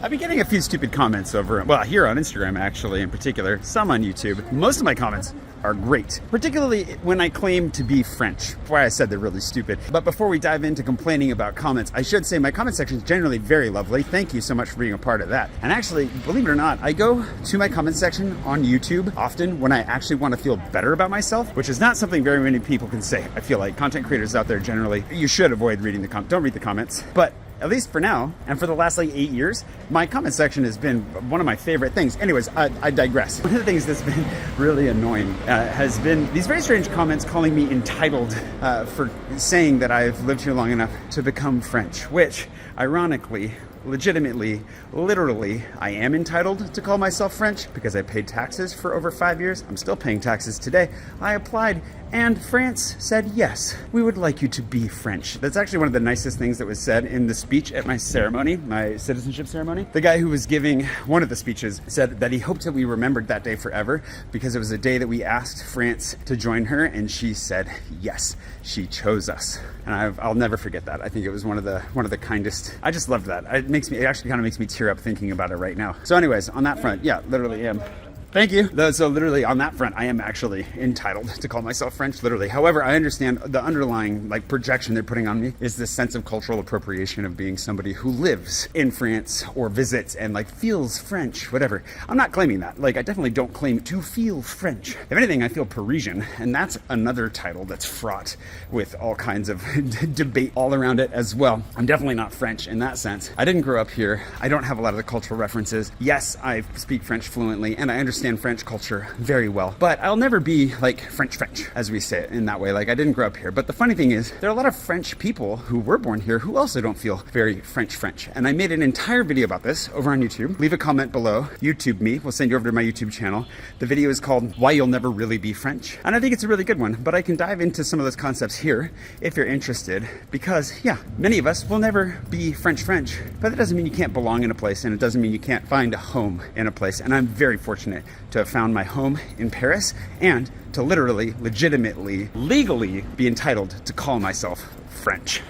I've been getting a few stupid comments over, well, here on Instagram actually in particular, some on YouTube. Most of my comments are great, particularly when I claim to be French. Why I said they're really stupid. But before we dive into complaining about comments, I should say my comment section is generally very lovely. Thank you so much for being a part of that. And actually, believe it or not, I go to my comment section on YouTube often when I actually want to feel better about myself, which is not something very many people can say. I feel like content creators out there generally, you should avoid reading the comments. Don't read the comments. But at least for now, and for the last like 8 years, my comment section has been one of my favorite things. Anyways, I digress. One of the things that's been really annoying has been these very strange comments calling me entitled for saying that I've lived here long enough to become French, which ironically, legitimately, literally, I am entitled to call myself French because I paid taxes for over 5 years. I'm still paying taxes today. I applied and France said, yes, we would like you to be French. That's actually one of the nicest things that was said in the speech at my ceremony, my citizenship ceremony. The guy who was giving one of the speeches said that he hoped that we remembered that day forever because it was a day that we asked France to join her and she said, yes, she chose us. And I'll never forget that. I think it was one of the kindest. I just loved that. It actually kind of makes me tear up thinking about it right now. So anyways, on that front, yeah, literally am. Thank you. So literally on that front, I am actually entitled to call myself French, literally. However, I understand the underlying like projection they're putting on me is this sense of cultural appropriation of being somebody who lives in France or visits and like feels French, whatever. I'm not claiming that. Like I definitely don't claim to feel French. If anything, I feel Parisian, and that's another title that's fraught with all kinds of debate all around it as well. I'm definitely not French in that sense. I didn't grow up here. I don't have a lot of the cultural references. Yes, I speak French fluently, and I understand French culture very well, but I'll never be like French, as we say it in that way. Like I didn't grow up here. But the funny thing is there are a lot of French people who were born here who also don't feel very French. And I made an entire video about this over on YouTube. Leave a comment below. YouTube me. We'll send you over to my YouTube channel. The video is called Why You'll Never Really Be French. And I think it's a really good one, but I can dive into some of those concepts here if you're interested, because yeah, many of us will never be French, but that doesn't mean you can't belong in a place, and it doesn't mean you can't find a home in a place. And I'm very fortunate to have found my home in Paris and to literally, legitimately, legally be entitled to call myself French.